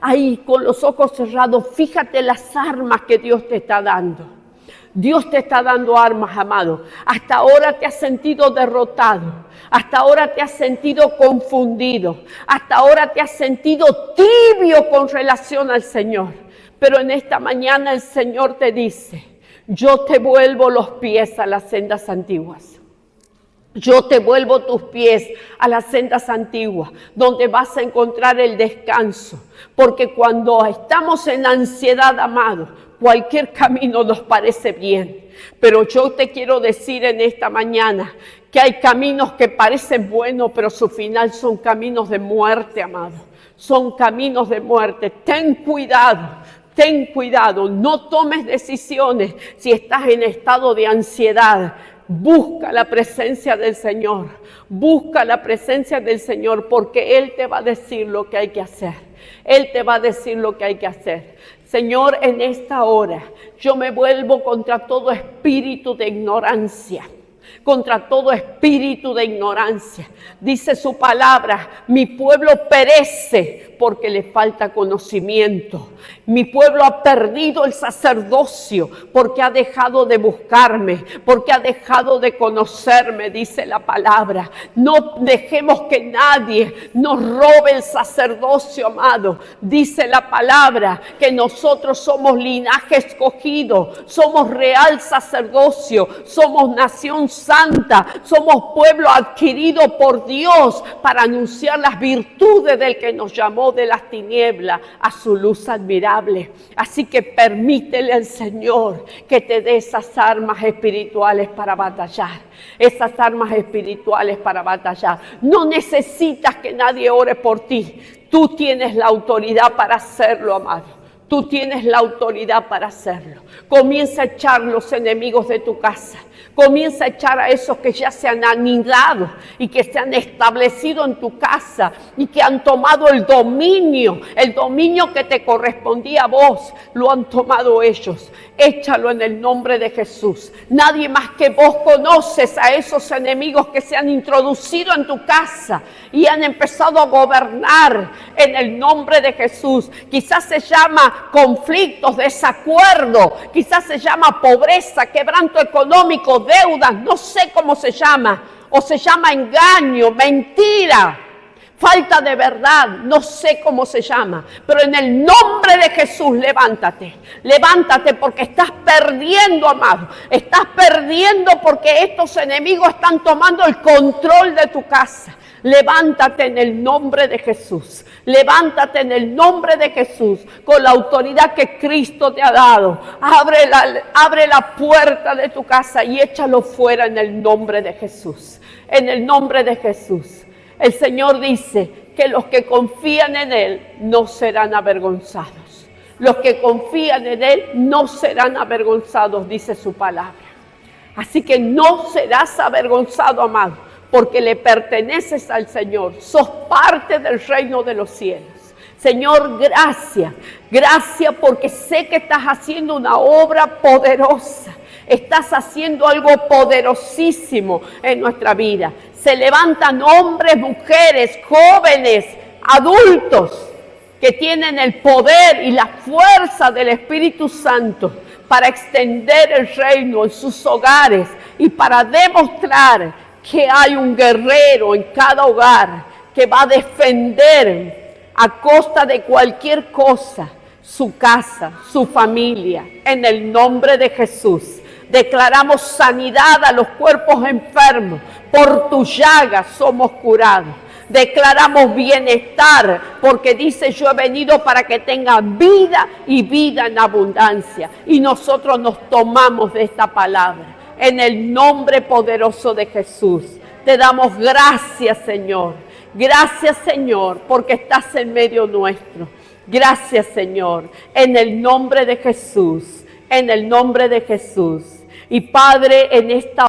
ahí con los ojos cerrados, fíjate las armas que Dios te está dando. Dios te está dando armas, amado. Hasta ahora te has sentido derrotado. Hasta ahora te has sentido confundido. Hasta ahora te has sentido tibio con relación al Señor. Pero en esta mañana el Señor te dice: yo te vuelvo los pies a las sendas antiguas. Yo te vuelvo tus pies a las sendas antiguas, donde vas a encontrar el descanso. Porque cuando estamos en ansiedad, amado, cualquier camino nos parece bien. Pero yo te quiero decir en esta mañana que hay caminos que parecen buenos, pero su final son caminos de muerte, amado. Son caminos de muerte. Ten cuidado. Ten cuidado, no tomes decisiones si estás en estado de ansiedad. Busca la presencia del Señor, busca la presencia del Señor, porque Él te va a decir lo que hay que hacer. Él te va a decir lo que hay que hacer. Señor, en esta hora yo me vuelvo contra todo espíritu de ignorancia. Contra todo espíritu de ignorancia. Dice su palabra: mi pueblo perece porque le falta conocimiento. Mi pueblo ha perdido el sacerdocio porque ha dejado de buscarme, porque ha dejado de conocerme, dice la palabra. No dejemos que nadie nos robe el sacerdocio, amado. Dice la palabra que nosotros somos linaje escogido, somos real sacerdocio, somos nación santa, somos pueblo adquirido por Dios para anunciar las virtudes del que nos llamó de las tinieblas a su luz admirable. Así que permítele al Señor que te dé esas armas espirituales para batallar. Esas armas espirituales para batallar. No necesitas que nadie ore por ti. Tú tienes la autoridad para hacerlo, amado. Tú tienes la autoridad para hacerlo. Comienza a echar los enemigos de tu casa. Comienza a echar a esos que ya se han anidado y que se han establecido en tu casa y que han tomado el dominio que te correspondía a vos, lo han tomado ellos. Échalo en el nombre de Jesús. Nadie más que vos conoces a esos enemigos que se han introducido en tu casa y han empezado a gobernar en el nombre de Jesús. Quizás se llama conflictos, desacuerdo, quizás se llama pobreza, quebranto económico, deudas, no sé cómo se llama, o se llama engaño, mentira, falta de verdad, no sé cómo se llama, pero en el nombre de Jesús levántate, levántate porque estás perdiendo, amado, estás perdiendo porque estos enemigos están tomando el control de tu casa. Levántate en el nombre de Jesús, levántate en el nombre de Jesús, con la autoridad que Cristo te ha dado. Abre la puerta de tu casa y échalo fuera en el nombre de Jesús, en el nombre de Jesús. El Señor dice que los que confían en Él no serán avergonzados. Los que confían en Él no serán avergonzados, dice su palabra. Así que no serás avergonzado, amado, porque le perteneces al Señor. Sos parte del reino de los cielos. Señor, gracias. Gracias porque sé que estás haciendo una obra poderosa. Estás haciendo algo poderosísimo en nuestra vida. Se levantan hombres, mujeres, jóvenes, adultos que tienen el poder y la fuerza del Espíritu Santo para extender el reino en sus hogares y para demostrar que hay un guerrero en cada hogar que va a defender a costa de cualquier cosa su casa, su familia, en el nombre de Jesús. Declaramos sanidad a los cuerpos enfermos. Por tus llagas somos curados. Declaramos bienestar, porque dice: yo he venido para que tengan vida y vida en abundancia. Y nosotros nos tomamos de esta palabra. En el nombre poderoso de Jesús. Te damos gracias, Señor. Gracias, Señor, porque estás en medio nuestro. Gracias, Señor. En el nombre de Jesús. En el nombre de Jesús. Y Padre, en esta